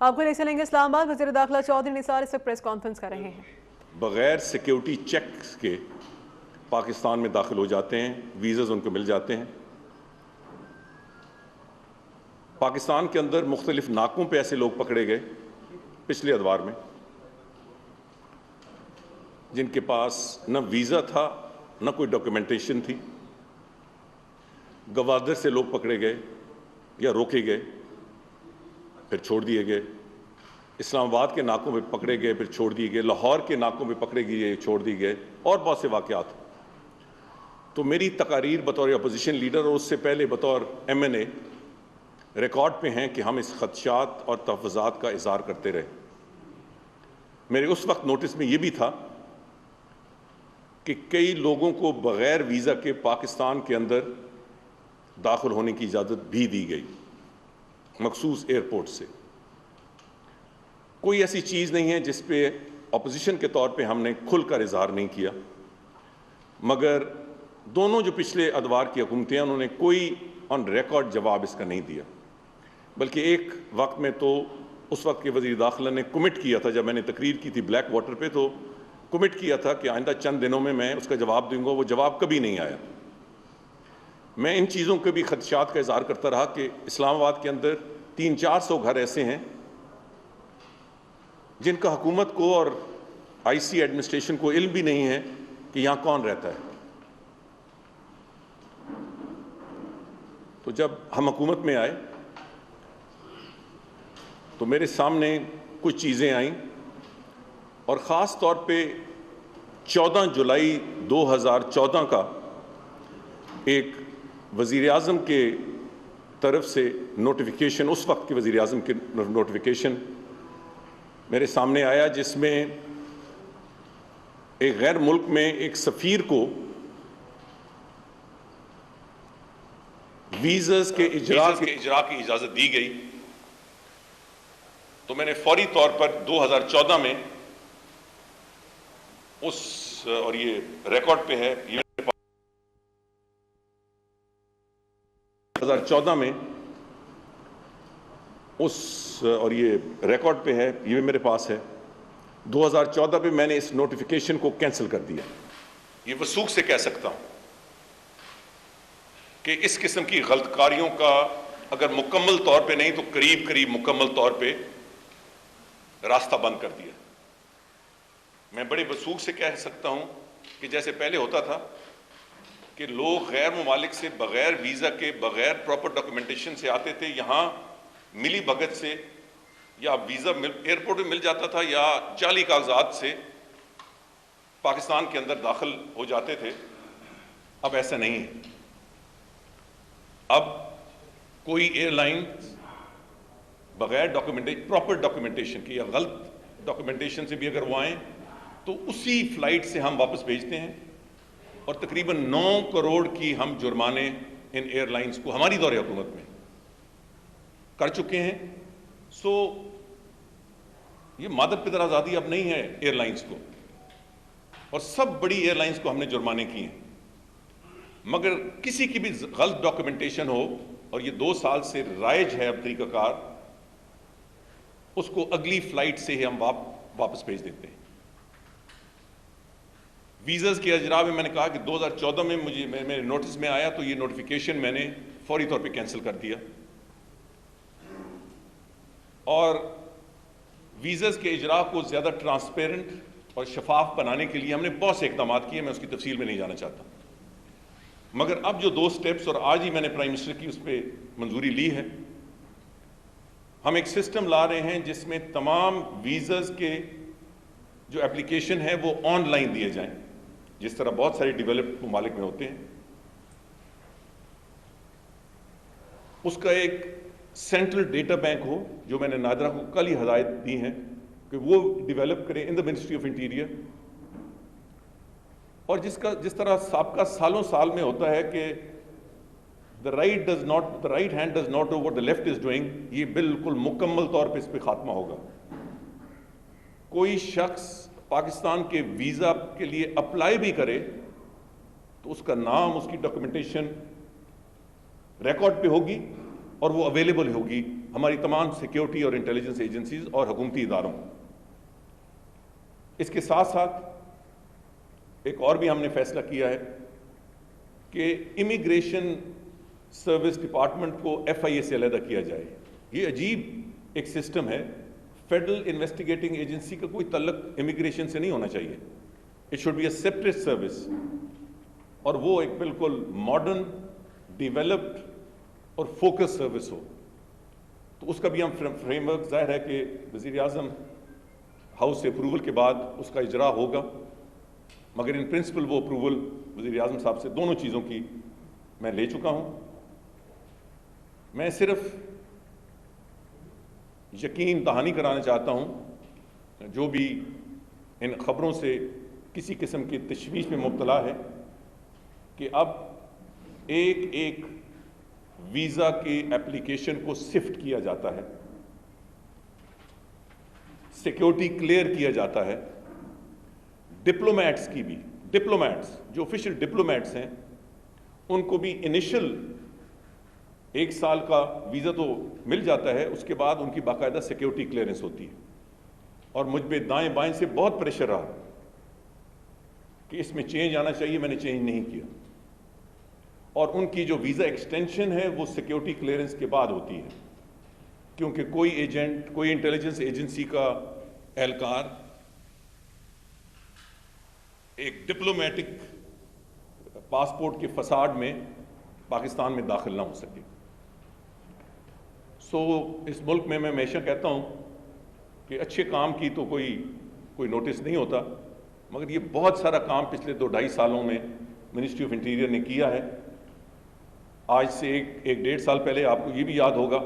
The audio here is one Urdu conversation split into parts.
آپ کو نہیں چلیں گے اسلام آباد وزیر داخلہ چودھری نثار اس وقت پریس کانفرنس کر رہے ہیں۔ بغیر سیکیورٹی چیکس کے پاکستان میں داخل ہو جاتے ہیں، ویزاز ان کو مل جاتے ہیں۔ پاکستان کے اندر مختلف ناکوں پہ ایسے لوگ پکڑے گئے پچھلے ادوار میں جن کے پاس نہ ویزا تھا نہ کوئی ڈاکیومنٹیشن تھی، گوادر سے لوگ پکڑے گئے یا روکے گئے پھر چھوڑ دیے گئے، اسلام آباد کے ناکوں پہ پکڑے گئے پھر چھوڑ دیے گئے، لاہور کے ناکوں پہ پکڑے گئے چھوڑ دیے گئے، اور بہت سے واقعات۔ تو میری تقاریر بطور اپوزیشن لیڈر اور اس سے پہلے بطور ایم این اے ریکارڈ پہ ہیں کہ ہم اس خدشات اور تحفظات کا اظہار کرتے رہے۔ میرے اس وقت نوٹس میں یہ بھی تھا کہ کئی لوگوں کو بغیر ویزا کے پاکستان کے اندر داخل ہونے کی اجازت بھی دی گئی مخصوص ایئرپورٹ سے۔ کوئی ایسی چیز نہیں ہے جس پہ اپوزیشن کے طور پہ ہم نے کھل کر اظہار نہیں کیا، مگر دونوں جو پچھلے ادوار کی حکومتیں انہوں نے کوئی آن ریکارڈ جواب اس کا نہیں دیا، بلکہ ایک وقت میں تو اس وقت کے وزیر داخلہ نے کمٹ کیا تھا، جب میں نے تقریر کی تھی بلیک واٹر پہ تو کمٹ کیا تھا کہ آئندہ چند دنوں میں اس کا جواب دوں گا، وہ جواب کبھی نہیں آیا۔ میں ان چیزوں کے بھی خدشات کا اظہار کرتا رہا کہ اسلام آباد کے اندر 300-400 گھر ایسے ہیں جن کا حکومت کو اور آئی سی ایڈمنسٹریشن کو علم بھی نہیں ہے کہ یہاں کون رہتا ہے۔ تو جب ہم حکومت میں آئے تو میرے سامنے کچھ چیزیں آئیں، اور خاص طور پہ 14 جولائی 2014 کا ایک وزیر اعظم کے طرف سے نوٹیفیکیشن، اس وقت کے وزیر اعظم کے نوٹیفیکیشن میرے سامنے آیا، جس میں ایک غیر ملک میں ایک سفیر کو ویزاز کے اجراء کی اجازت دی گئی۔ تو میں نے فوری طور پر 2014 میں اور یہ ریکارڈ پہ ہے، 2014 میں اور یہ ریکارڈ پہ ہے، یہ میرے پاس ہے، 2014 پہ میں نے اس نوٹیفیکیشن کو کینسل کر دیا۔ یہ وثوق سے کہہ سکتا ہوں کہ اس قسم کی غلط کاریوں کا اگر مکمل طور پہ نہیں تو قریب مکمل طور پہ راستہ بند کر دیا۔ میں بڑے وثوق سے کہہ سکتا ہوں کہ جیسے پہلے ہوتا تھا کہ لوگ غیر ممالک سے بغیر ویزا کے بغیر پراپر ڈاکیومنٹیشن سے آتے تھے، یہاں ملی بھگت سے یا ویزا ایئرپورٹ میں مل جاتا تھا یا جعلی کاغذات سے پاکستان کے اندر داخل ہو جاتے تھے۔ اب ایسا نہیں ہے۔ اب کوئی ایئر لائن بغیر پراپر ڈاکیومنٹیشن کی یا غلط ڈاکیومنٹیشن سے بھی اگر وہ آئیں تو اسی فلائٹ سے ہم واپس بھیجتے ہیں، اور تقریباً 9 کروڑ کی ہم جرمانے ان ایئر لائنز کو ہماری دور حکومت میں کر چکے ہیں۔ سو یہ مادر پدر آزادی اب نہیں ہے ایئر لائنز کو، اور سب بڑی ایئر لائنز کو ہم نے جرمانے کیے ہیں، مگر کسی کی بھی غلط ڈاکیومنٹیشن ہو، اور یہ 2 سال سے رائج ہے اب طریقہ کار، اس کو اگلی فلائٹ سے ہی ہم واپس بھیج دیتے ہیں۔ ویزاز کے اجراء میں نے کہا کہ 2014 میں میرے نوٹس میں آیا تو یہ نوٹیفیکیشن میں نے فوری طور پہ کینسل کر دیا، اور ویزاز کے اجراء کو زیادہ ٹرانسپیرنٹ اور شفاف بنانے کے لیے ہم نے بہت سے اقدامات کیے، میں اس کی تفصیل میں نہیں جانا چاہتا، مگر اب جو 2 سٹیپس اور آج ہی میں نے پرائم منسٹر کی اس پہ منظوری لی ہے، ہم ایک سسٹم لا رہے ہیں جس میں تمام ویزاز کے جو اپلیکیشن ہے وہ آن لائن دیے جائیں، جس طرح بہت سارے ڈیولپڈ ممالک میں ہوتے ہیں۔ اس کا ایک سینٹرل ڈیٹا بینک ہو، جو میں نے نادرا کو کل ہی ہدایت دی ہیں کہ وہ ڈیولپ کریں ان دا منسٹری آف انٹیریئر، اور جس طرح سابقہ سالوں سال میں ہوتا ہے کہ the right hand does not know what the left is doing، یہ بالکل مکمل طور پہ اس پہ خاتمہ ہوگا۔ کوئی شخص پاکستان کے ویزا کے لیے اپلائی بھی کرے تو اس کا نام، اس کی ڈاکیومنٹیشن ریکارڈ پہ ہوگی، اور وہ اویلیبل ہوگی ہماری تمام سیکیورٹی اور انٹیلیجنس ایجنسیز اور حکومتی اداروں کو۔ اس کے ساتھ ساتھ ایک اور بھی ہم نے فیصلہ کیا ہے کہ امیگریشن سروس ڈپارٹمنٹ کو ایف آئی اے سے علیحدہ کیا جائے۔ یہ عجیب ایک سسٹم ہے، فیڈرل انویسٹیگیٹنگ ایجنسی کا کوئی تعلق امیگریشن سے نہیں ہونا چاہیے، it should be a separate service, اور وہ ایک بالکل ماڈرن، ڈیولپڈ اور فوکس سروس ہو۔ تو اس کا بھی ہم فریم ورک، ظاہر ہے کہ وزیر اعظم ہاؤس سے اپروول کے بعد اس کا اجرا ہوگا، مگر ان پرنسپل وہ اپروول وزیر اعظم صاحب سے دونوں چیزوں کی میں لے چکا ہوں۔ میں صرف یقین دہانی کرانا چاہتا ہوں جو بھی ان خبروں سے کسی قسم کی تشویش میں مبتلا ہے کہ اب ایک ایک ویزا کی اپلیکیشن کو سفٹ کیا جاتا ہے، سیکیورٹی کلیئر کیا جاتا ہے، ڈپلومیٹس کی بھی، ڈپلومیٹس جو آفیشیل ڈپلومیٹس ہیں ان کو بھی انیشل 1 سال کا ویزا تو مل جاتا ہے، اس کے بعد ان کی باقاعدہ سیکیورٹی کلیئرنس ہوتی ہے۔ اور مجھ پہ دائیں بائیں سے بہت پریشر رہا کہ اس میں چینج آنا چاہیے، میں نے چینج نہیں کیا، اور ان کی جو ویزا ایکسٹینشن ہے وہ سیکیورٹی کلیئرنس کے بعد ہوتی ہے، کیونکہ کوئی ایجنٹ، کوئی انٹیلیجنس ایجنسی کا اہلکار ایک ڈپلومیٹک پاسپورٹ کے فساڈ میں پاکستان میں داخل نہ ہو سکے۔ اس ملک میں ہمیشہ کہتا ہوں کہ اچھے کام کی تو کوئی نوٹس نہیں ہوتا، مگر یہ بہت سارا کام پچھلے 2-2.5 سالوں میں منسٹری آف انٹیریئر نے کیا ہے۔ آج سے ایک 1.5 سال پہلے آپ کو یہ بھی یاد ہوگا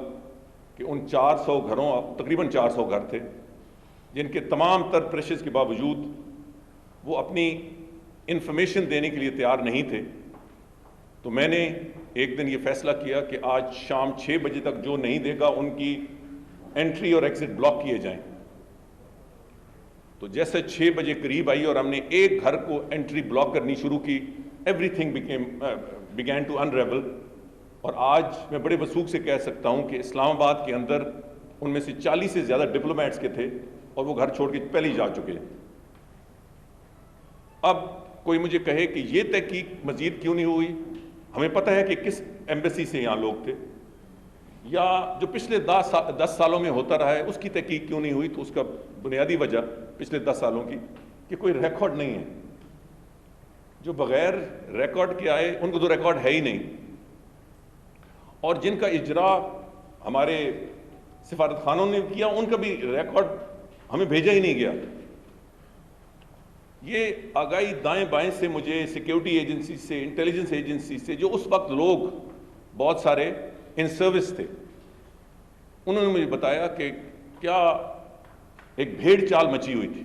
کہ ان 400 گھروں، تقریباً 400 گھر تھے جن کے تمام تر پریشرز کے باوجود وہ اپنی انفارمیشن دینے کے لیے تیار نہیں تھے، تو میں نے ایک دن یہ فیصلہ کیا کہ آج شام 6 بجے تک جو نہیں دے گا ان کی انٹری اور ایگزٹ بلاک کیے جائیں۔ تو جیسے 6 بجے قریب آئی اور ہم نے ایک گھر کو انٹری بلاک کرنی شروع کی، every thing began to unravel، اور آج میں بڑے وثوق سے کہہ سکتا ہوں کہ اسلام آباد کے اندر ان میں سے 40 سے زیادہ ڈپلومیٹس کے تھے اور وہ گھر چھوڑ کے پہلے ہی جا چکے ہیں۔ اب کوئی مجھے کہے کہ یہ تحقیق مزید کیوں نہیں ہوئی، ہمیں پتہ ہے کہ کس ایمبیسی سے یہاں لوگ تھے، یا جو پچھلے 10 سالوں میں ہوتا رہا ہے اس کی تحقیق کیوں نہیں ہوئی، تو اس کا بنیادی وجہ پچھلے 10 سالوں کی کہ کوئی ریکارڈ نہیں ہے۔ جو بغیر ریکارڈ کے آئے ان کو تو ریکارڈ ہے ہی نہیں، اور جن کا اجرا ہمارے سفارت خانوں نے کیا ان کا بھی ریکارڈ ہمیں بھیجا ہی نہیں گیا۔ یہ آگاہی دائیں بائیں سے مجھے سیکیورٹی ایجنسی سے، انٹیلیجنس ایجنسی سے، جو اس وقت لوگ بہت سارے ان سروس تھے، انہوں نے مجھے بتایا کہ کیا ایک بھیڑ چال مچی ہوئی تھی،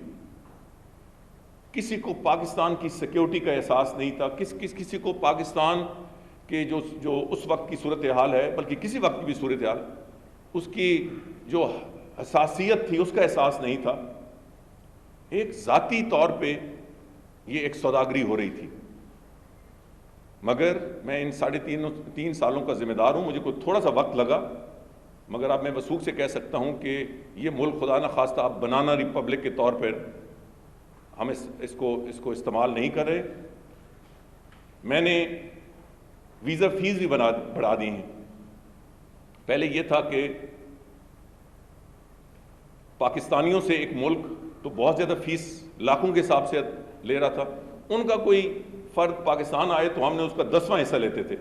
کسی کو پاکستان کی سیکیورٹی کا احساس نہیں تھا، کسی کو پاکستان کے جو اس وقت کی صورتحال ہے، بلکہ کسی وقت کی بھی صورتحال، اس کی جو حساسیت تھی اس کا احساس نہیں تھا۔ ایک ذاتی طور پہ یہ ایک سوداگری ہو رہی تھی، مگر میں ان 3.5 سالوں کا ذمہ دار ہوں، مجھے کوئی تھوڑا سا وقت لگا، مگر اب میں وثوق سے کہہ سکتا ہوں کہ یہ ملک خدا نہ خواستہ اب بنانا ریپبلک کے طور پر ہم اس کو استعمال نہیں کر رہے۔ میں نے ویزا فیس بھی بڑھا دی ہیں۔ پہلے یہ تھا کہ پاکستانیوں سے ایک ملک تو بہت زیادہ فیس لاکھوں کے حساب سے لے رہا تھا، ان کا کوئی فرد پاکستان آئے تو ہم نے اس کا 10واں حصہ لیتے تھے،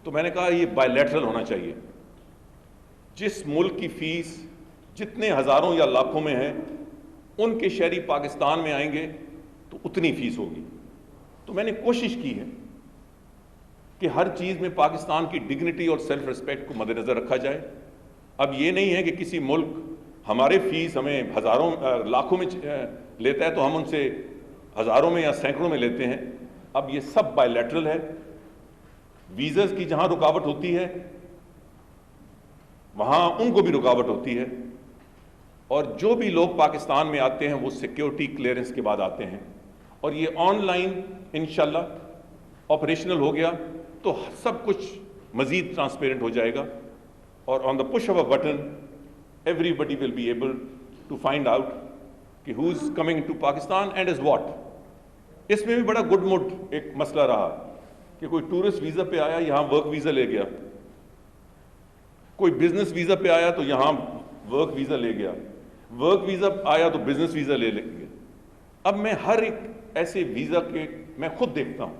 تو میں نے کہا یہ بائی لیٹرل ہونا چاہیے، جس ملک کی فیس جتنے ہزاروں یا لاکھوں میں ہے ان کے شہری پاکستان میں آئیں گے تو اتنی فیس ہوگی۔ تو میں نے کوشش کی ہے کہ ہر چیز میں پاکستان کی ڈگنیٹی اور سیلف ریسپیکٹ کو مد نظر رکھا جائے۔ اب یہ نہیں ہے کہ کسی ملک ہمارے فیس ہمیں ہزاروں لاکھوں میں لیتا ہے تو ہم ان سے ہزاروں میں یا سینکڑوں میں لیتے ہیں۔ اب یہ سب بائی لیٹرل ہے۔ ویزاز کی جہاں رکاوٹ ہوتی ہے وہاں ان کو بھی رکاوٹ ہوتی ہے، اور جو بھی لوگ پاکستان میں آتے ہیں وہ سیکیورٹی کلیئرنس کے بعد آتے ہیں، اور یہ آن لائن انشاءاللہ آپریشنل ہو گیا تو سب کچھ مزید ٹرانسپیرنٹ ہو جائے گا۔ اور on the push of a button everybody will be able to find out کہ who is coming to Pakistan and as what. اس میں بھی بڑا گڈ موڈ ایک مسئلہ رہا کہ کوئی ٹورسٹ ویزا پہ آیا یہاں ورک ویزا لے گیا, کوئی بزنس ویزا پہ آیا تو یہاں ورک ویزا لے گیا, ورک ویزا آیا تو بزنس ویزا لے گیا. اب میں ہر ایک ایسے ویزا کے میں خود دیکھتا ہوں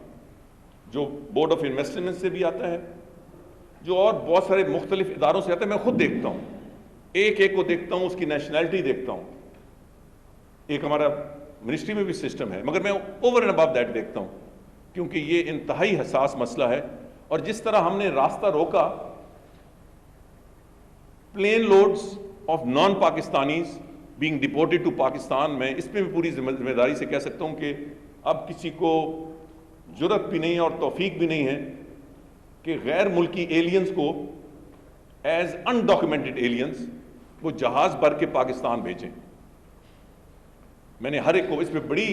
جو بورڈ آف انویسٹمنٹ سے بھی آتا ہے, جو اور بہت سارے مختلف اداروں سے آتا ہے, میں خود دیکھتا ہوں, ایک ایک کو دیکھتا ہوں, اس کی نیشنلٹی دیکھتا ہوں. ایک ہمارا منسٹری میں بھی سسٹم ہے, مگر میں اوور اینڈ ابو دیٹ دیکھتا ہوں کیونکہ یہ انتہائی حساس مسئلہ ہے. اور جس طرح ہم نے راستہ روکا plane loads of non Pakistanis being deported to Pakistan, میں اس پہ بھی پوری ذمہ داری سے کہہ سکتا ہوں کہ اب کسی کو جرأت بھی نہیں ہے اور توفیق بھی نہیں ہے کہ غیر ملکی ایلینز کو ایز انڈاکیومنٹڈ ایلینز وہ جہاز بھر کے پاکستان بھیجیں. میں نے ہر ایک کو اس پہ بڑی,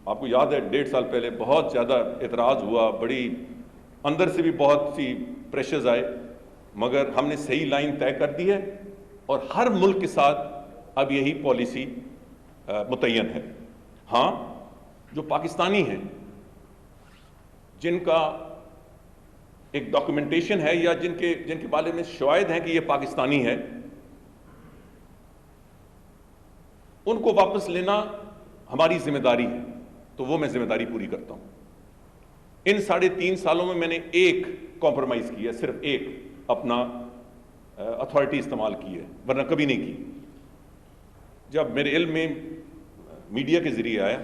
آپ کو یاد ہے 1.5 سال پہلے بہت زیادہ اعتراض ہوا, بڑی اندر سے بھی بہت سی پریشرز آئے, مگر ہم نے صحیح لائن طے کر دی ہے اور ہر ملک کے ساتھ اب یہی پالیسی متعین ہے. ہاں جو پاکستانی ہیں جن کا ایک ڈاکومنٹیشن ہے یا جن کے بارے میں شواہد ہیں کہ یہ پاکستانی ہے, ان کو واپس لینا ہماری ذمہ داری ہے, تو وہ میں ذمہ داری پوری کرتا ہوں. ان 3.5 سالوں میں میں نے ایک کمپرومائز کی ہے, صرف ایک اپنا اتھارٹی استعمال کی ہے, ورنہ کبھی نہیں کی. جب میرے علم میں میڈیا کے ذریعے آیا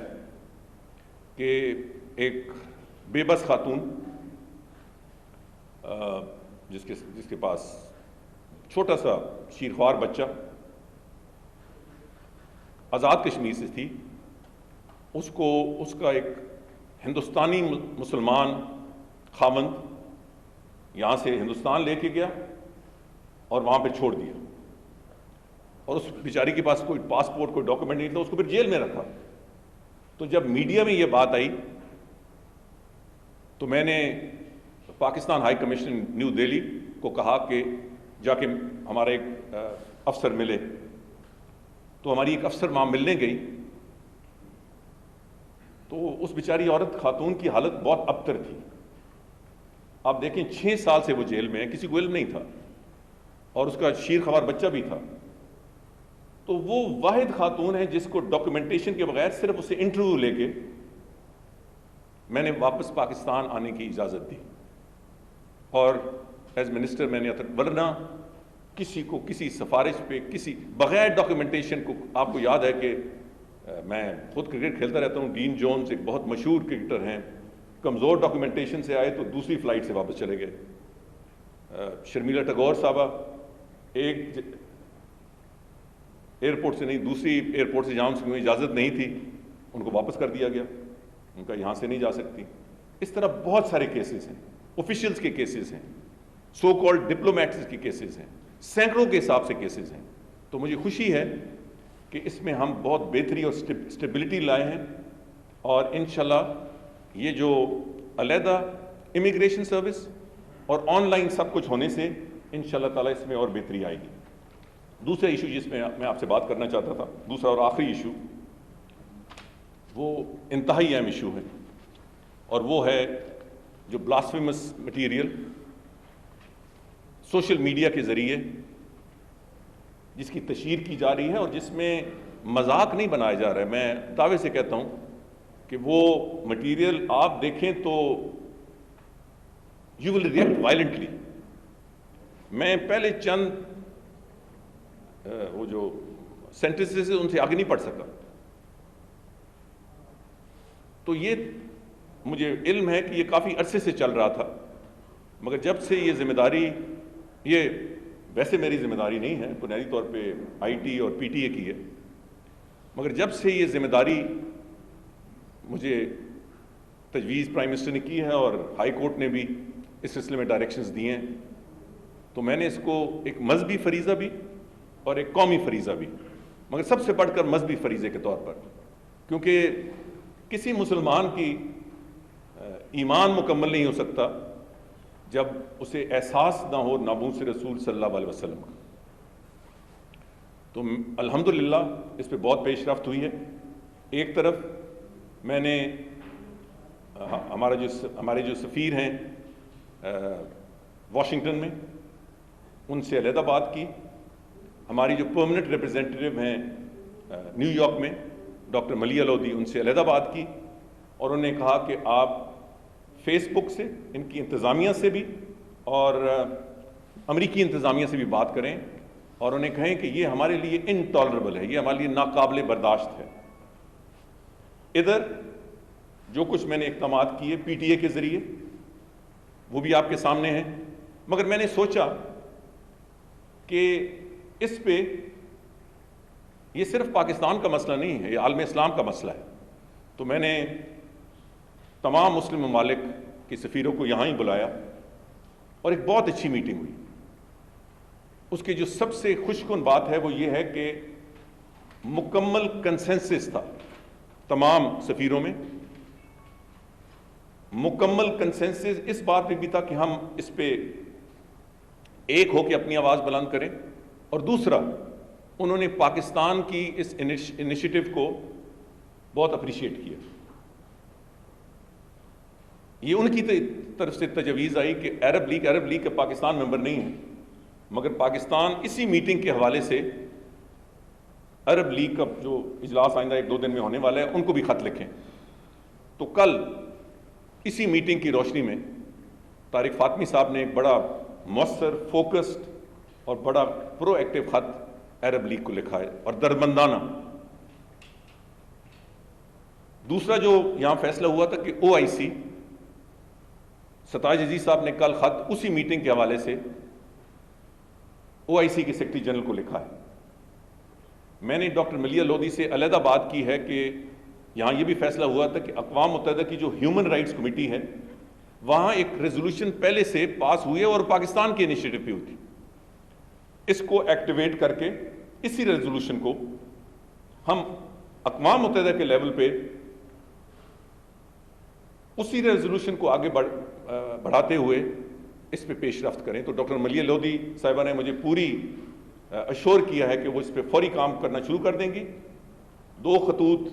کہ ایک بے بس خاتون جس کے پاس چھوٹا سا شیرخوار بچہ آزاد کشمیر سے تھی, اس کا ایک ہندوستانی مسلمان خاوند یہاں سے ہندوستان لے کے گیا اور وہاں پہ چھوڑ دیا, اور اس بیچاری کے پاس کوئی پاسپورٹ کوئی ڈاکومنٹ نہیں تھا, اس کو پھر جیل میں رکھا. تو جب میڈیا میں یہ بات آئی تو میں نے Pakistan high commission new Delhi کو کہا کہ جا کے ہمارا ایک افسر ملے. تو ہماری ایک افسر وہاں ملنے گئی تو اس بیچاری عورت خاتون کی حالت بہت ابتر تھی. آپ دیکھیں 6 سال سے وہ جیل میں ہے, کسی کو علم نہیں تھا, اور اس کا شیرخوار بچہ بھی تھا. تو وہ واحد خاتون ہے جس کو ڈاکومنٹیشن کے بغیر صرف اسے انٹرویو لے کے میں نے واپس پاکستان آنے کی اجازت دی, اور ایز منسٹر میں نے, ورنہ کسی کو کسی سفارش پہ کسی بغیر ڈاکومنٹیشن کو, آپ کو یاد ہے کہ میں خود کرکٹ کھیلتا رہتا ہوں, ڈین جونز ایک بہت مشہور کرکٹر ہیں, کمزور ڈاکومنٹیشن سے آئے تو دوسری فلائٹ سے واپس چلے گئے. شرمیلا ٹیگور صاحبہ ایک ایئرپورٹ سے نہیں دوسری ایئرپورٹ سے جہاں ان کی اجازت نہیں تھی ان کو واپس کر دیا گیا, ان کا یہاں سے نہیں جا سکتی. اس طرح بہت سارے کیسز ہیں, آفیشلز کے کیسز ہیں, سو کالڈ ڈپلومیٹس کے کیسز ہیں, سینکڑوں کے حساب سے کیسز ہیں. تو مجھے خوشی ہے کہ اس میں ہم بہت بہتری اور اسٹیبلٹی لائے ہیں, اور انشاءاللہ یہ جو علیحدہ امیگریشن سروس اور آن لائن سب کچھ ہونے سے انشاءاللہ تعالیٰ اس میں اور بہتری آئے گی. دوسرا ایشو جس میں میں آپ سے بات کرنا چاہتا تھا, دوسرا اور آخری ایشو, وہ انتہائی اہم ایشو ہے, اور وہ ہے جو بلاسفیمس مٹیریل سوشل میڈیا کے ذریعے جس کی تشہیر کی جا رہی ہے اور جس میں مذاق نہیں بنایا جا رہا ہے. میں دعوے سے کہتا ہوں کہ وہ مٹیریل آپ دیکھیں تو یو ول ریئیکٹ وائلنٹلی. میں پہلے چند وہ جو سینٹنسز ان سے آگے نہیں پڑھ سکا, تو یہ مجھے علم ہے کہ یہ کافی عرصے سے چل رہا تھا, مگر جب سے یہ ذمہ داری, یہ ویسے میری ذمہ داری نہیں ہے, بنیادی طور پہ آئی ٹی اور پی ٹی اے کی ہے, مگر جب سے یہ ذمہ داری مجھے تجویز پرائم منسٹر نے کی ہے اور ہائی کورٹ نے بھی اس سلسلے میں ڈائریکشنز دیے ہیں, تو میں نے اس کو ایک مذہبی فریضہ بھی اور ایک قومی فریضہ بھی, مگر سب سے بڑھ کر مذہبی فریضے کے طور پر, کیونکہ کسی مسلمان کی ایمان مکمل نہیں ہو سکتا جب اسے احساس نہ ہو ناموس رسول صلی اللہ علیہ وسلم کا. تو الحمدللہ اس پہ بہت پیش رفت ہوئی ہے. ایک طرف میں نے ہمارے جو سفیر ہیں واشنگٹن میں ان سے علیحدہ بات کی. ہماری جو پرماننٹ ریپرزینٹیو ہیں نیو یارک میں ڈاکٹر ملیہ لودھی, ان سے علیحدہ بات کی اور انہوں نے کہا کہ آپ فیس بک سے, ان کی انتظامیہ سے بھی اور امریکی انتظامیہ سے بھی بات کریں اور انہیں کہیں کہ یہ ہمارے لیے انٹالریبل ہے, یہ ہمارے لیے ناقابل برداشت ہے. ادھر جو کچھ میں نے اقدامات کیے پی ٹی اے کے ذریعے وہ بھی آپ کے سامنے ہیں, مگر میں نے سوچا کہ اس پہ یہ صرف پاکستان کا مسئلہ نہیں ہے, یہ عالم اسلام کا مسئلہ ہے. تو میں نے تمام مسلم ممالک کے سفیروں کو یہاں ہی بلایا اور ایک بہت اچھی میٹنگ ہوئی. اس کی جو سب سے خوش کن بات ہے وہ یہ ہے کہ مکمل کنسنسس تھا تمام سفیروں میں, مکمل کنسنسس اس بات پہ بھی تھا کہ ہم اس پہ ایک ہو کے اپنی آواز بلند کریں. اور دوسرا, انہوں نے پاکستان کی اس انیشیٹو کو بہت اپریشیٹ کیا. یہ ان کی طرف سے تجویز آئی کہ عرب لیگ کا پاکستان ممبر نہیں ہے, مگر پاکستان اسی میٹنگ کے حوالے سے عرب لیگ کا جو اجلاس آئندہ 1-2 دن میں ہونے والا ہے ان کو بھی خط لکھیں. تو کل اسی میٹنگ کی روشنی میں طارق فاطمی صاحب نے ایک بڑا مؤثر, فوکسڈ اور بڑا پرو ایکٹیو خط عرب لیگ کو لکھا ہے اور دربندانہ. دوسرا جو یہاں فیصلہ ہوا تھا کہ او آئی سی, ستاج عزیز صاحب نے کل خط اسی میٹنگ کے حوالے سے او آئی سی کے سیکرٹری جنرل کو لکھا ہے. میں نے ڈاکٹر ملیہ لودھی سے علیحدہ بات کی ہے کہ یہاں یہ بھی فیصلہ ہوا تھا کہ اقوام متحدہ کی جو ہیومن رائٹس کمیٹی ہے وہاں ایک ریزولوشن پہلے سے پاس ہوئی ہے اور پاکستان کی انیشیٹو پہ ہوئی تھی. اس کو ایکٹیویٹ کر کے اسی ریزولوشن کو ہم اقوام متحدہ کے لیول پہ اسی ریزولوشن کو آگے بڑھاتے ہوئے اس پہ پیش رفت کریں. تو ڈاکٹر ملیہ لودھی صاحبہ نے مجھے پوری اشور کیا ہے کہ وہ اس پہ فوری کام کرنا شروع کر دیں گی. 2 خطوط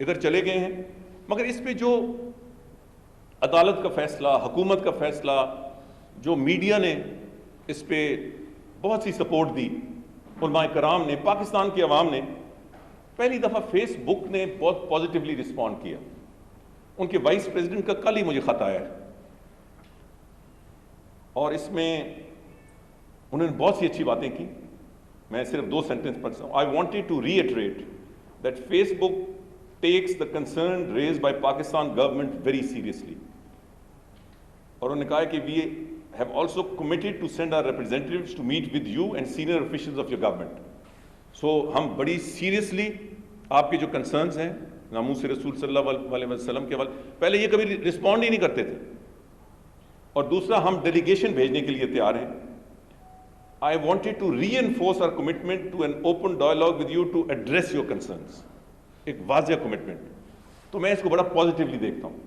ادھر چلے گئے ہیں, مگر اس پہ جو عدالت کا فیصلہ, حکومت کا فیصلہ, جو میڈیا نے اس پہ بہت سی سپورٹ دی, علماء کرام نے, پاکستان کی عوام نے, پہلی دفعہ فیس بک نے بہت پازیٹیولی رسپونڈ کیا. ان کے وائس پریزیڈنٹ کا کل ہی مجھے خط آیا ہے اور اس میں انہوں نے بہت سی اچھی باتیں کی. میں صرف 2 سینٹنس پڑھ سکتا ہوں. I wanted to reiterate that Facebook takes the concern raised by Pakistan government very seriously. اور انہوں نے کہا کہ we have also committed to send our representatives to meet with you and senior officials of your government. So ہم بڑی سیریسلی آپ کے جو کنسرنز ہیں ناموس رسول صلی اللہ علیہ وسلم کے حوالے, پہلے یہ کبھی رسپونڈ ہی نہیں کرتے تھے, اور دوسرا ہم ڈیلیگیشن بھیجنے کے لیے تیار ہیں. I wanted to reinforce our commitment to an open dialogue with you to address your concerns. ایک واضح کمٹمنٹ. تو میں اس کو بڑا پازیٹیولی دیکھتا ہوں.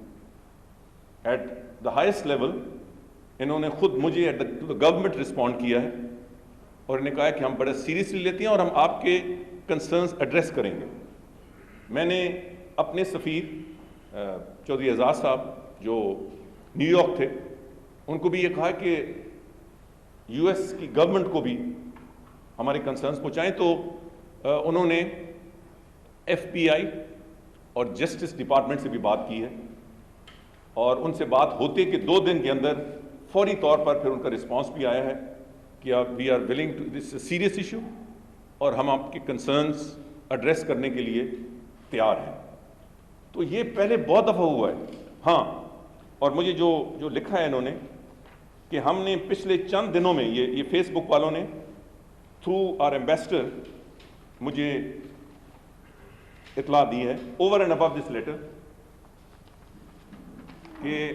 ایٹ دا ہائیسٹ لیول انہوں نے خود مجھے ٹو دا گورنمنٹ رسپونڈ کیا ہے اور انہوں نے کہا کہ ہم بڑا سیریسلی لیتے ہیں اور ہم آپ کے کنسرنز ایڈریس کریں گے. میں نے اپنے سفیر چودھری اعزاز صاحب جو نیو یارک تھے ان کو بھی یہ کہا کہ یو ایس کی گورنمنٹ کو بھی ہمارے کنسرنز پہنچائیں. تو انہوں نے ایف پی آئی اور جسٹس ڈپارٹمنٹ سے بھی بات کی ہے اور ان سے بات ہوتے کہ 2 دن کے اندر فوری طور پر پھر ان کا رسپانس بھی آیا ہے کہ we are willing to this serious issue اور ہم آپ کے کنسرنز ایڈریس کرنے کے لیے تیار ہیں. تو یہ پہلے بہت دفعہ ہوا ہے. ہاں, اور مجھے جو لکھا ہے انہوں نے کہ ہم نے پچھلے چند دنوں میں یہ فیس بک والوں نے تھرو آر ایمبیسڈر مجھے اطلاع دی ہے over and above this letter کہ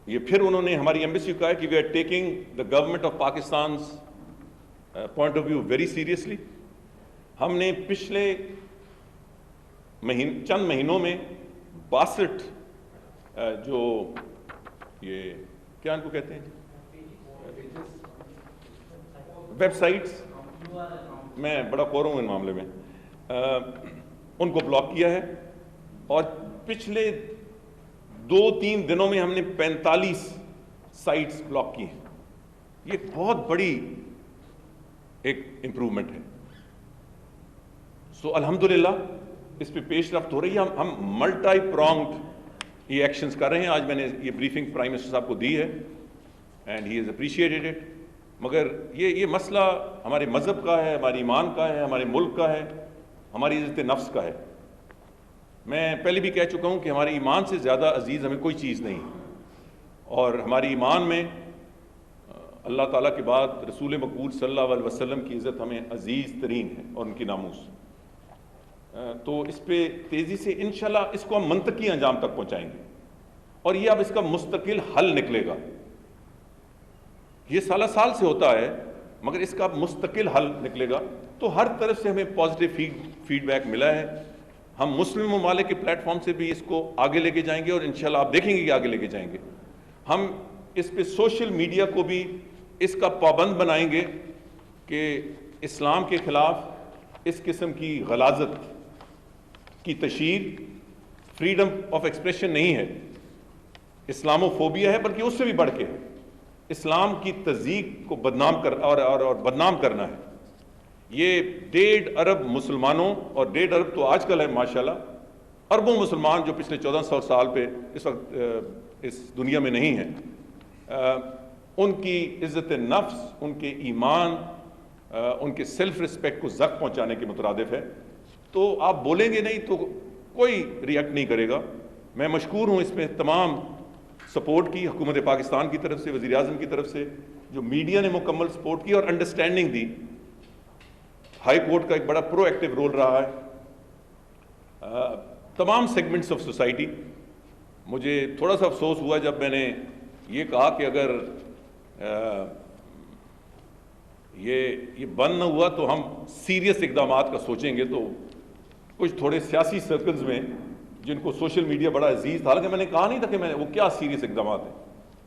یہ پھر انہوں نے ہماری ایمبیسی کو کہا کہ we are taking the government of Pakistan's point of view very seriously. ہم نے پچھلے چند مہینوں میں 62 جو یہ کیا ان کو کہتے ہیں ویب سائٹس، میں بڑا خور ہوں ان معاملے میں، ان کو بلاک کیا ہے، اور پچھلے 2-3 دنوں میں ہم نے 45 سائٹس بلاک کی ہیں۔ یہ بہت بڑی ایک امپروومنٹ ہے۔ سو الحمدللہ اس پہ پیش رفت ہو رہی ہے۔ ہم ملٹی پرونگڈ یہ ایکشنز کر رہے ہیں۔ آج میں نے یہ بریفنگ پرائم منسٹر صاحب کو دی ہے and he is appreciated it. مگر یہ مسئلہ ہمارے مذہب کا ہے، ہمارے ایمان کا ہے، ہمارے ملک کا ہے، ہماری عزت نفس کا ہے۔ میں پہلے بھی کہہ چکا ہوں کہ ہمارے ایمان سے زیادہ عزیز ہمیں کوئی چیز نہیں، اور ہماری ایمان میں اللہ تعالیٰ کے بعد رسول مقبول صلی اللہ علیہ وسلم کی عزت ہمیں عزیز ترین ہے، اور ان کی ناموس۔ تو اس پہ تیزی سے انشاءاللہ اس کو ہم منطقی انجام تک پہنچائیں گے، اور یہ اب اس کا مستقل حل نکلے گا۔ یہ سالہ سال سے ہوتا ہے، مگر اس کا مستقل حل نکلے گا۔ تو ہر طرف سے ہمیں پازیٹیو فیڈ بیک ملا ہے۔ ہم مسلم ممالک کے پلیٹ فارم سے بھی اس کو آگے لے کے جائیں گے، اور انشاءاللہ آپ دیکھیں گے کہ آگے لے کے جائیں گے۔ ہم اس پہ سوشل میڈیا کو بھی اس کا پابند بنائیں گے کہ اسلام کے خلاف اس قسم کی غلاظت کی تشہیر فریڈم آف ایکسپریشن نہیں ہے، اسلامو فوبیا ہے، بلکہ اس سے بھی بڑھ کے ہے، اسلام کی تضییق کو بدنام کرنا ہے۔ یہ 1.5 ارب مسلمانوں، اور 1.5 ارب تو آج کل ہے ماشاءاللہ، اربوں مسلمان جو پچھلے 1400 سال پہ اس وقت اس دنیا میں نہیں ہیں، ان کی عزت نفس، ان کے ایمان، ان کے سیلف رسپیکٹ کو زخم پہنچانے کے مترادف ہے۔ تو آپ بولیں گے نہیں تو کوئی ریئیکٹ نہیں کرے گا۔ میں مشکور ہوں اس میں تمام سپورٹ کی، حکومت پاکستان کی طرف سے، وزیر اعظم کی طرف سے، جو میڈیا نے مکمل سپورٹ کی اور انڈرسٹینڈنگ دی۔ ہائی کورٹ کا ایک بڑا پرو ایکٹیو رول رہا ہے، تمام سیگمنٹس آف سوسائٹی۔ مجھے تھوڑا سا افسوس ہوا جب میں نے یہ کہا کہ اگر یہ بند نہ ہوا تو ہم سیریس اقدامات کا سوچیں گے۔ تو کچھ تھوڑے سیاسی سرکلز میں جن کو سوشل میڈیا بڑا عزیز تھا، حالانکہ میں نے کہا نہیں تھا کہ وہ کیا سیریس اقدامات ہیں،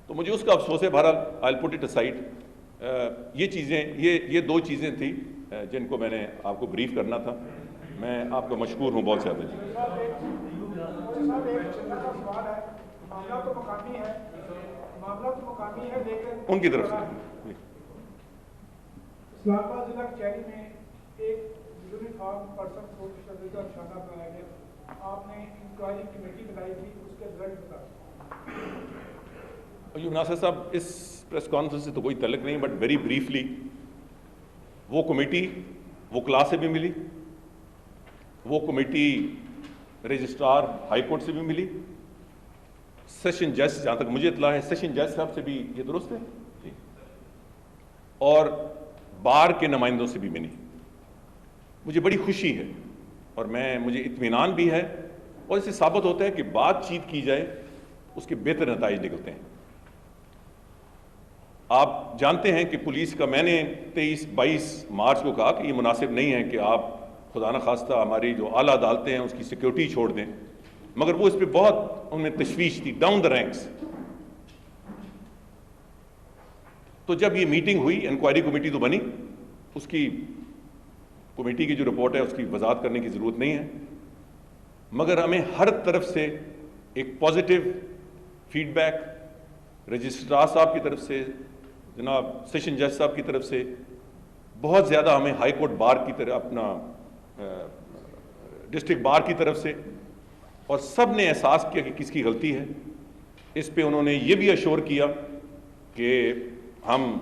تو مجھے اس کا افسوس ہے۔ بہرحال آئی ول پٹ اٹ اسائڈ۔ یہ چیزیں، یہ 2 چیزیں تھیں جن کو میں نے آپ کو بریف کرنا تھا۔ میں آپ کا مشکور ہوں بہت زیادہ۔ ان کی طرف سے اسلام آباد ضلع کچہری میں ایک یونیفارم پرسن کو تشدد اور نشانہ بنایا گیا۔ آپ نے انکوائری کمیٹی بنائی تھی، اس کے رزلٹ بتا۔ ایوب ناصر صاحب، اس پریس کانفرنس سے تو کوئی تعلق نہیں، بٹ ویری بریفلی، وہ کمیٹی وکلاء سے بھی ملی، وہ کمیٹی رجسٹرار ہائی کورٹ سے بھی ملی، سیشن جج، جہاں تک مجھے اطلاع ہے سیشن جج صاحب سے بھی، یہ درست ہے جی، اور بار کے نمائندوں سے بھی ملی۔ مجھے بڑی خوشی ہے، اور مجھے اطمینان بھی ہے، اور اس سے ثابت ہوتا ہے کہ بات چیت کی جائے اس کے بہتر نتائج نکلتے ہیں۔ آپ جانتے ہیں کہ پولیس کا، میں نے 23-22 مارچ کو کہا کہ یہ مناسب نہیں ہے کہ آپ خدا نخواستہ ہماری جو اعلیٰ عدالتیں ہیں اس کی سیکیورٹی چھوڑ دیں، مگر وہ اس پہ بہت ان میں تشویش تھی، ڈاؤن دا رینکس۔ تو جب یہ میٹنگ ہوئی، انکوائری کمیٹی تو بنی، اس کی کمیٹی کی جو رپورٹ ہے اس کی وضاحت کرنے کی ضرورت نہیں ہے، مگر ہمیں ہر طرف سے ایک پازیٹیو فیڈ بیک رجسٹرار صاحب کی طرف سے، جناب سیشن جج صاحب کی طرف سے، بہت زیادہ ہمیں ہائی کورٹ بار کی طرف، اپنا ڈسٹرکٹ بار کی طرف سے، اور سب نے احساس کیا کہ کس کی غلطی ہے۔ اس پہ انہوں نے یہ بھی اشور کیا کہ ہم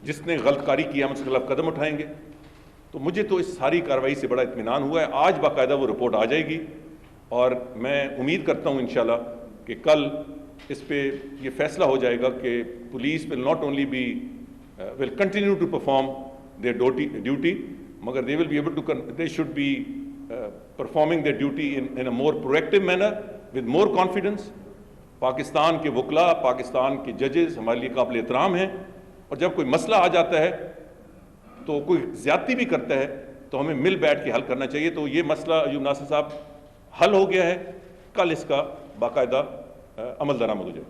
جس نے غلط کاری کیا ہم اس کے خلاف قدم اٹھائیں گے۔ تو مجھے تو اس ساری کارروائی سے بڑا اطمینان ہوا ہے۔ آج باقاعدہ وہ رپورٹ آ جائے گی، اور میں امید کرتا ہوں انشاءاللہ کہ کل اس پہ یہ فیصلہ ہو جائے گا کہ police will not only be will continue to perform their duty, مگر they should be performing their duty in a more proactive manner with more confidence۔ Pakistan کے وکلاء، پاکستان کے ججز ہمارے لیے قابل احترام ہیں، اور جب کوئی مسئلہ آ جاتا ہے تو کوئی زیادتی بھی کرتا ہے تو ہمیں مل بیٹھ کے حل کرنا چاہیے۔ تو یہ مسئلہ ایوب ناصر صاحب حل ہو گیا ہے، کل اس کا باقاعدہ عمل درآمد ہو جائے۔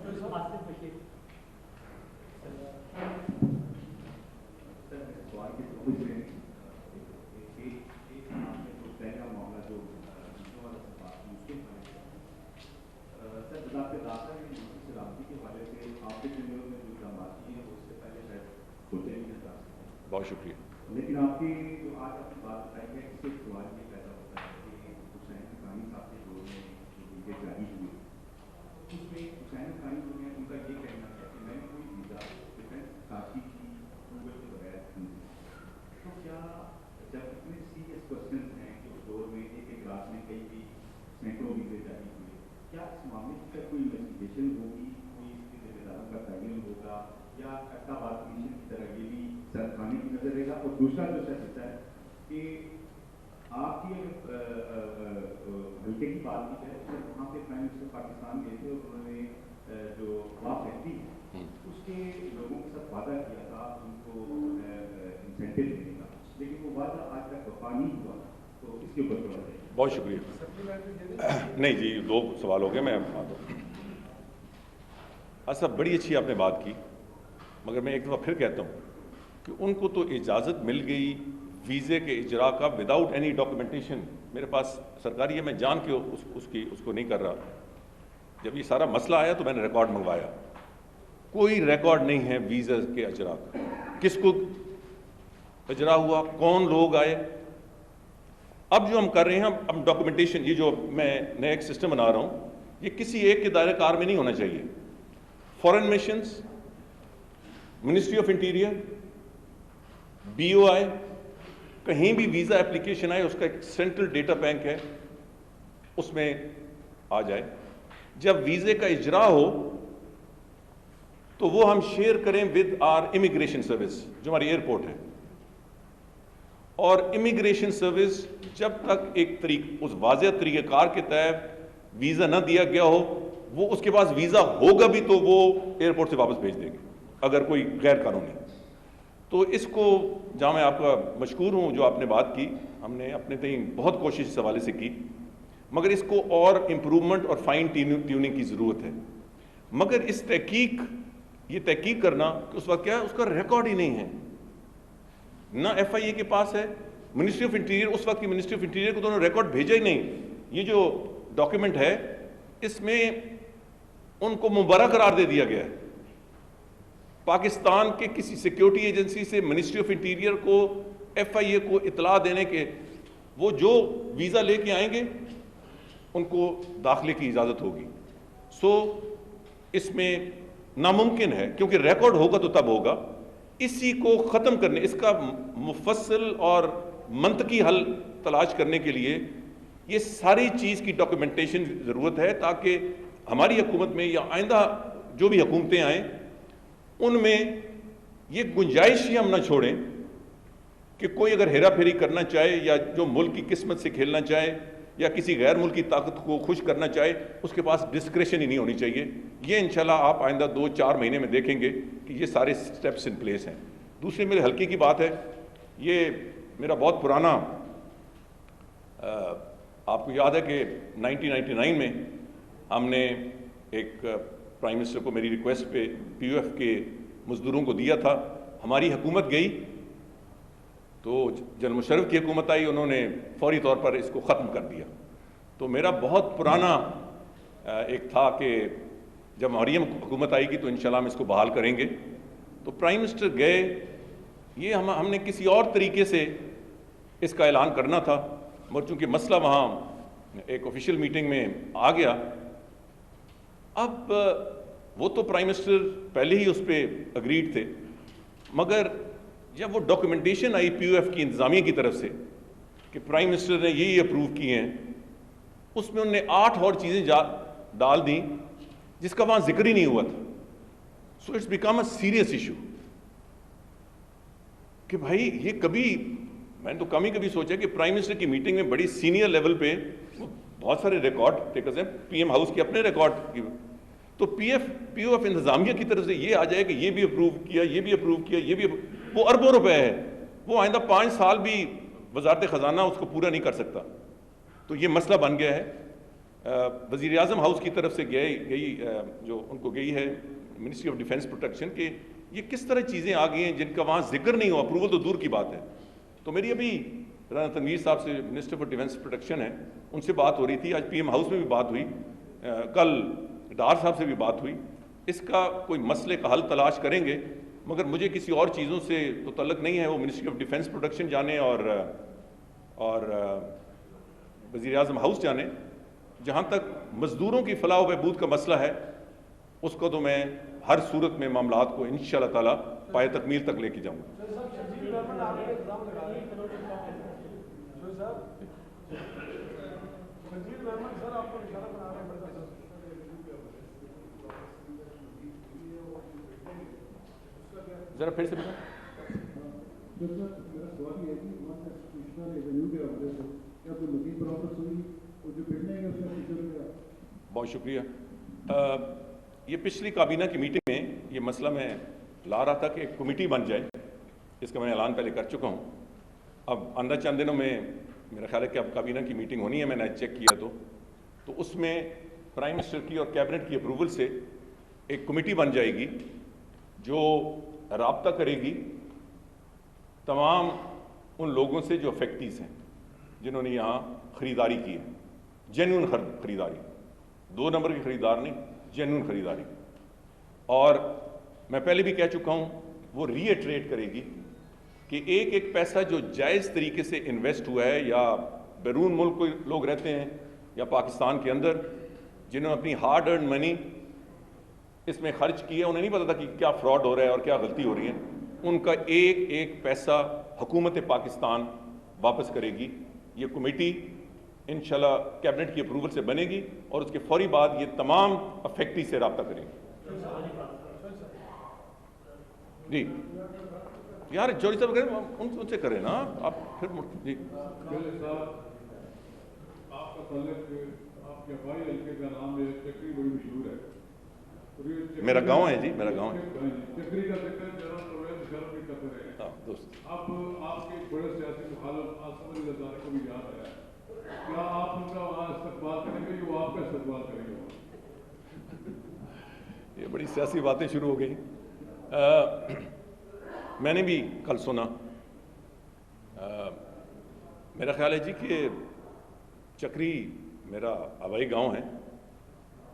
سوال کی سمجھ رہے ہیں پہلا معاملہ جو والا بات اس کے سر وزارت داخلہ نے سلامتی کے حوالے سے آپ کے دنوں میں جو اقدامات کیے ہیں اس سے پہلے شاید ہوتے نہیں نظر. بہت شکریہ. لیکن آپ کی جو آج آپ نے بات بتائی ہے اس سے سوال یہ پیدا ہوتا ہے کہ حسین حقانی صاحب کے دور میں جو ویزے جاری ہوئے اس میں حسین حقانی جو ہے ان کا یہ کہنا ہے کہ میں نے کوئی ویزا ڈیفینس کاشی کی اپروول کے بغیر نہیں. تو کیا جب اتنے سیریس کوشچنس ہیں کہ اس دور میں ایک رات میں کئی بھی سینکڑوں ویزے جاری ہوئے, کیا اس معاملے کی کوئی انویسٹیگیشن ہوگی, کوئی اس کے ذمہ داروں کا تعین ہوگا, یا احتساب کمیشن کی طرح یہ بھی سر کھانے کی نظر رہے گا؟ اور دوسرا جو سر ہوتا ہے کہ آپ کی حلقے کی بات کی جائے سر وہاں پہ پرائم منسٹر پاکستان گئے تھے اور انہوں نے جو واپ فیکٹری اس کے لوگوں کے ساتھ وعدہ کیا تھا ان کو انسینٹیو دینے کا, لیکن وہ وعدہ آج تک وفا نہیں ہوا. تو اس کے اوپر تھوڑا سا. بہت شکریہ. نہیں جی, 2 سوال ہو گئے. میں صاحب بڑی اچھی آپ نے بات کی, مگر میں ایک دفعہ پھر کہتا ہوں کہ ان کو تو اجازت مل گئی ویزے کے اجرا کا وداؤٹ اینی ڈاکومنٹیشن. میرے پاس سرکاری ہے, میں جان کے اس کو نہیں کر رہا. جب یہ سارا مسئلہ آیا تو میں نے ریکارڈ منگوایا. کوئی ریکارڈ نہیں ہے ویزا کے اجرا کا, کس کو اجرا ہوا, کون لوگ آئے. اب جو ہم کر رہے ہیں اب ڈاکومنٹیشن, یہ جو میں نیا ایک سسٹم بنا رہا ہوں یہ کسی ایک کے دائرہ کار میں نہیں ہونا چاہیے. Foreign missions, ministry of interior, BOI, کہیں بھی ویزا اپلیکیشن آئے اس کا ایک سینٹرل ڈیٹا بینک ہے, اس میں آ جائے. جب ویزے کا اجرا ہو تو وہ ہم شیئر کریں ود آر امیگریشن سروس جو ہماری ایئرپورٹ ہے. اور امیگریشن سروس جب تک ایک اس واضح طریقہ کار کے تحت ویزا نہ دیا گیا ہو, وہ اس کے پاس ویزا ہوگا بھی تو وہ ایئرپورٹ سے واپس بھیج دیں گے اگر کوئی غیر قانونی. تو اس کو جہاں میں آپ کا مشکور ہوں جو آپ نے بات کی, ہم نے اپنے تئیں بہت کوشش اس حوالے سے کی, مگر اس کو اور امپرومنٹ اور فائن ٹیوننگ کی ضرورت ہے. مگر اس یہ تحقیق کرنا کہ اس وقت کیا ہے, اس کا ریکارڈ ہی نہیں ہے, نہ FIA کے پاس ہے, منسٹری آف انٹیریئر, اس وقت کی منسٹری آف انٹیریئر کو تو انہوں نے ریکارڈ بھیجا ہی نہیں. یہ جو ڈاکیومنٹ ہے اس میں ان کو مبرہ قرار دے دیا گیا ہے. پاکستان کے کسی سیکیورٹی ایجنسی سے منسٹری آف انٹیریئر کو FIA کو اطلاع دینے کے وہ جو ویزا لے کے آئیں گے ان کو داخلے کی اجازت ہوگی. اس میں ناممکن ہے, کیونکہ ریکارڈ ہوگا تو تب ہوگا. اسی کو ختم کرنے, اس کا مفصل اور منطقی حل تلاش کرنے کے لیے یہ ساری چیز کی ڈاکومنٹیشن ضرورت ہے, تاکہ ہماری حکومت میں یا آئندہ جو بھی حکومتیں آئیں ان میں یہ گنجائش ہی ہم نہ چھوڑیں کہ کوئی اگر ہیرا پھیری کرنا چاہے یا جو ملک کی قسمت سے کھیلنا چاہے یا کسی غیر ملکی طاقت کو خوش کرنا چاہے, اس کے پاس ڈسکریشن ہی نہیں ہونی چاہیے. یہ انشاءاللہ آپ آئندہ 2-4 مہینے میں دیکھیں گے کہ یہ سارے سٹیپس ان پلیس ہیں. دوسری میرے حلقے کی بات ہے, یہ میرا بہت پرانا, آپ کو یاد ہے کہ 1999 میں ہم نے ایک پرائم منسٹر کو میری ریکویسٹ پہ POF کے مزدوروں کو دیا تھا. ہماری حکومت گئی تو جنرل مشرف کی حکومت آئی, انہوں نے فوری طور پر اس کو ختم کر دیا. تو میرا بہت پرانا ایک تھا کہ جب ہماری حکومت آئے گی تو انشاءاللہ ہم اس کو بحال کریں گے. تو پرائم منسٹر گئے, یہ ہم نے کسی اور طریقے سے اس کا اعلان کرنا تھا, مگر چونکہ مسئلہ وہاں ایک آفیشیل میٹنگ میں آ گیا. اب وہ تو پرائم منسٹر پہلے ہی اس پہ اگریڈ تھے, مگر جب وہ ڈاکومنٹیشن آئی POF کی انتظامیہ کی طرف سے کہ پرائم منسٹر نے یہی اپروو کیے ہیں, اس میں انہوں نے 8 اور چیزیں ڈال دیں جس کا وہاں ذکر ہی نہیں ہوا تھا. So it's become a serious issue کہ بھائی یہ کبھی میں نے تو کم ہی کبھی سوچا کہ پرائم منسٹر کی میٹنگ میں بڑی سینئر لیول پہ بہت سارے ریکارڈ ٹیکرز ہیں, PM ہاؤس کے اپنے ریکارڈ کی, تو POF انتظامیہ کی طرف سے یہ آ جائے کہ یہ بھی اپروو کیا, یہ بھی اپروو کیا, یہ بھی وہ اربوں روپے ہے, وہ آئندہ 5 سال بھی وزارت خزانہ اس کو پورا نہیں کر سکتا. تو یہ مسئلہ بن گیا ہے. وزیر اعظم ہاؤس کی طرف سے گئی جو ان کو گئی ہے منسٹری آف ڈیفینس پروٹیکشن کہ یہ کس طرح چیزیں آ گئی ہیں جن کا وہاں ذکر نہیں ہو, اپروول تو دور کی بات ہے. تو میری ابھی رانا تنویر صاحب سے, منسٹر فار ڈیفنس پروٹیکشن ہے, ان سے بات ہو رہی تھی, آج پی ایم ہاؤس میں بھی بات ہوئی, کل ڈار صاحب سے بھی بات ہوئی. اس کا کوئی مسئلے کا حل تلاش کریں گے, مگر مجھے کسی اور چیزوں سے تو تعلق نہیں ہے, وہ منسٹری آف ڈیفنس پروٹیکشن جانے اور وزیر اعظم ہاؤس جانے. جہاں تک مزدوروں کی فلاح و بہبود کا مسئلہ ہے, اس کو تو میں ہر صورت میں معاملات کو انشاءاللہ تعالیٰ پائے تکمیل تک لے کے جاؤں گا. ذرا پھر سے بتائیں. بہت شکریہ. یہ پچھلی کابینہ کی میٹنگ میں یہ مسئلہ میں لا رہا تھا کہ ایک کمیٹی بن جائے, اس کا میں اعلان پہلے کر چکا ہوں. اب آئندہ چند دنوں میں میرا خیال ہے کہ اب کابینہ کی میٹنگ ہونی ہے, میں نے چیک کیا تو اس میں پرائم منسٹر کی اور کیبنٹ کی اپروول سے ایک کمیٹی بن جائے گی جو رابطہ کرے گی تمام ان لوگوں سے جو افیکٹیز ہیں, جنہوں نے یہاں خریداری کی ہے, جینوئن خریداری, 2 نمبر کی خریدار نہیں, جینوئن خریداری. اور میں پہلے بھی کہہ چکا ہوں, وہ ری ایٹریٹ کرے گی کہ ایک ایک پیسہ جو جائز طریقے سے انویسٹ ہوا ہے, یا بیرون ملک کوئی لوگ رہتے ہیں یا پاکستان کے اندر جنہوں نے اپنی ہارڈ ارنڈ منی اس میں خرچ کی ہے, انہیں نہیں پتا تھا کہ کیا فراڈ ہو رہا ہے اور کیا غلطی ہو رہی ہے, ان کا ایک ایک پیسہ حکومت پاکستان واپس کرے گی. یہ کمیٹی انشاءاللہ کیبنٹ کی اپروول سے بنے گی اور اس کے فوری بعد یہ تمام افیکٹی سے رابطہ کرے گی. جی یار جوڑی صاحب ان سے کریں نا آپ پھر. جی آپ کا تعلق آپ کے بھائی حلقے کا نام ہے چکری, بڑی مشہور ہے. میرا گاؤں ہے, جی میرا گاؤں ہے. چکری کا ذکر جنرل پرویز شرف بھی کرتے رہے. ہاں دوست, اب آپ کے بڑے سیاسی مخالف آصف علی زرداری کو بھی یاد ہے, کیا آپ ان کا وہاں استقبال کریں گے, جو آپ کا استقبال کریں گے؟ یہ بڑی سیاسی باتیں شروع ہو گئی. میں نے بھی کل سنا, میرا خیال ہے جی کہ چکری میرا آبائی گاؤں ہے,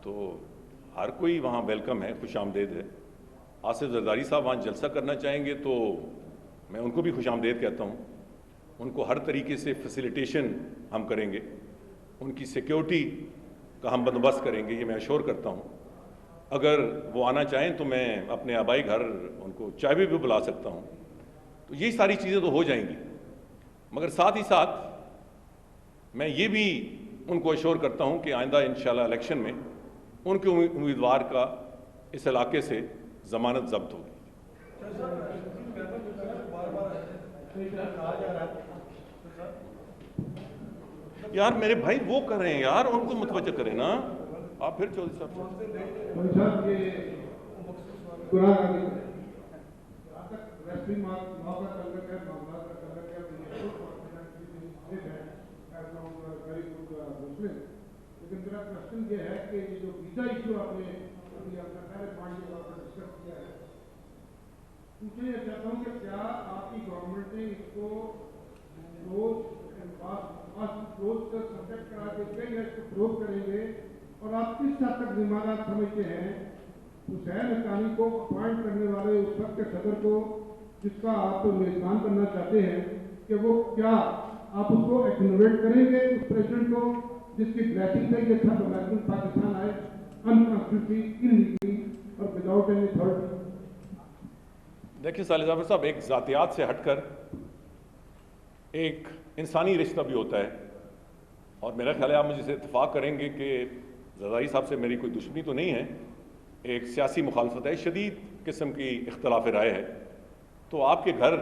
تو ہر کوئی وہاں ویلکم ہے, خوش آمدید ہے. آصف زرداری صاحب وہاں جلسہ کرنا چاہیں گے تو میں ان کو بھی خوش آمدید کہتا ہوں. ان کو ہر طریقے سے فیسیلیٹیشن ہم کریں گے, ان کی سیکیورٹی کا ہم بندوبست کریں گے, یہ میں ایشور کرتا ہوں. اگر وہ آنا چاہیں تو میں اپنے آبائی گھر ان کو چائے بھی بلا سکتا ہوں. تو یہی ساری چیزیں تو ہو جائیں گی, مگر ساتھ ہی ساتھ میں یہ بھی ان کو ایشور کرتا ہوں کہ آئندہ انشاءاللہ الیکشن میں ان کے امیدوار کا اس علاقے سے ضمانت ضبط ہوگی. یار میرے بھائی وہ کر رہے ہیں یار, ان کو متوجہ کریں نا آپ. پھر چودھری صاحب لیکن میرا کوشچن یہ ہے کہ یہ جو ویزا ایشو آپ نے اپنا پہلے پوائنٹ کے طور پر ڈسکس کیا ہے, پوچھنا یہ چاہتا ہوں کہ کیا آپ کی گورنمنٹ نے اس کو کلوز کر سبجیکٹ کرا کے کئی ہے, اس کو کلوز کریں گے, اور آپ کس حد تک ذمہ دار سمجھتے ہیں حسین حقانی کو اپوائنٹ کرنے والے اس وقت کے صدر کو, جس کا آپ میزبان کرنا چاہتے ہیں, کہ وہ کیا آپ اس کو ایکنوویٹ کریں گے اس پریزیڈنٹ کو جس کی بلیسنگ سے یہ سب امریکن پاکستان آئے انکانسٹیٹیوشنلی انلیگلی اور وداؤٹ اینی اتھارٹی؟ دیکھیں صالح جعفر صاحب, ایک ذاتیات سے ہٹ کر ایک انسانی رشتہ بھی ہوتا ہے, اور میرا خیال ہے آپ مجھے سے اتفاق کریں گے کہ زرداری صاحب سے میری کوئی دشمنی تو نہیں ہے, ایک سیاسی مخالفت ہے, شدید قسم کی اختلاف رائے ہے. تو آپ کے گھر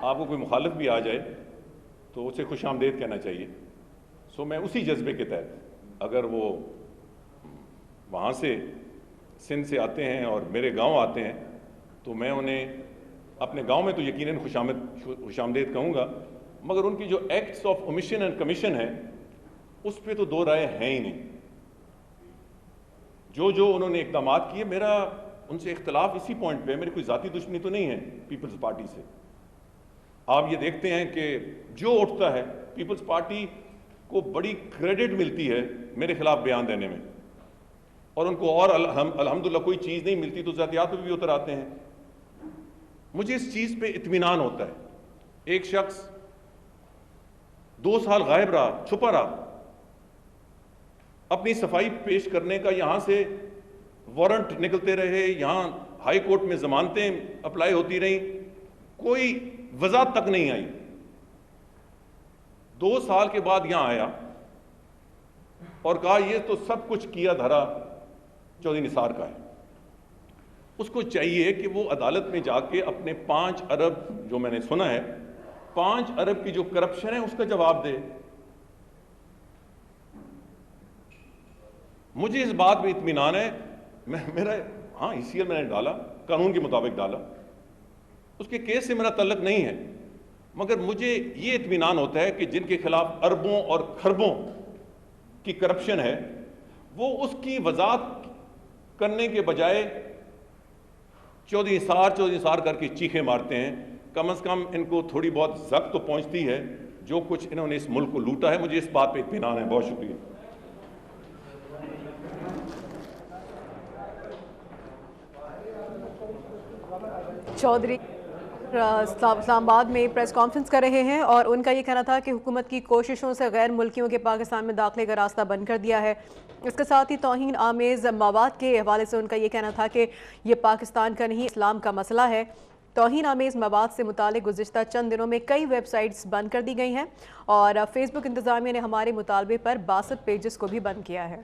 آپ کو کوئی مخالف بھی آ جائے تو اسے خوش آمدید کہنا چاہیے. سو میں اسی جذبے کے تحت, اگر وہ وہاں سے سندھ سے آتے ہیں اور میرے گاؤں آتے ہیں تو میں انہیں اپنے گاؤں میں تو یقیناً خوش آمدید کہوں گا, مگر ان کی جو acts of omission and commission ہے اس پہ تو دو رائے ہیں ہی نہیں. جو انہوں نے اقدامات کیے, میرا ان سے اختلاف اسی پوائنٹ پہ ہے، میری کوئی ذاتی دشمنی تو نہیں ہے پیپلز پارٹی سے. آپ یہ دیکھتے ہیں کہ جو اٹھتا ہے پیپلز پارٹی کو بڑی کریڈٹ ملتی ہے میرے خلاف بیان دینے میں، اور ان کو اور الحمدللہ کوئی چیز نہیں ملتی تو ذاتیات پہ بھی اتر آتے ہیں. مجھے اس چیز پہ اطمینان ہوتا ہے. ایک شخص 2 سال غائب رہا، چھپا رہا، اپنی صفائی پیش کرنے کا یہاں سے وارنٹ نکلتے رہے، یہاں ہائی کورٹ میں ضمانتیں اپلائی ہوتی رہیں، کوئی وضاحت تک نہیں آئی. 2 سال کے بعد یہاں آیا اور کہا یہ تو سب کچھ کیا دھرا چودھری نثار کا ہے. اس کو چاہیے کہ وہ عدالت میں جا کے اپنے 5 ارب جو میں نے سنا ہے 5 ارب کی جو کرپشن ہے اس کا جواب دے. مجھے اس بات میں اطمینان ہے، میرا ہاں ECL میں نے ڈالا، قانون کے مطابق ڈالا، اس کے کیس سے میرا تعلق نہیں ہے، مگر مجھے یہ اطمینان ہوتا ہے کہ جن کے خلاف اربوں اور کھربوں کی کرپشن ہے وہ اس کی وضاحت کرنے کے بجائے چودھری نثار کر کے چیخیں مارتے ہیں. کم از کم ان کو تھوڑی بہت ذک تو پہنچتی ہے جو کچھ انہوں نے اس ملک کو لوٹا ہے. مجھے اس بات پہ اطمینان ہے. بہت شکریہ. چودھری اسلام آباد میں پریس کانفرنس کر رہے ہیں اور ان کا یہ کہنا تھا کہ حکومت کی کوششوں سے غیر ملکیوں کے پاکستان میں داخلے کا راستہ بند کر دیا ہے. اس کے ساتھ ہی توہین آمیز مواد کے حوالے سے ان کا یہ کہنا تھا کہ یہ پاکستان کا نہیں اسلام کا مسئلہ ہے. توہین آمیز مواد سے متعلق گزشتہ چند دنوں میں کئی ویب سائٹس بند کر دی گئی ہیں اور فیس بک انتظامیہ نے ہمارے مطالبے پر 62 پیجز کو بھی بند کیا ہے.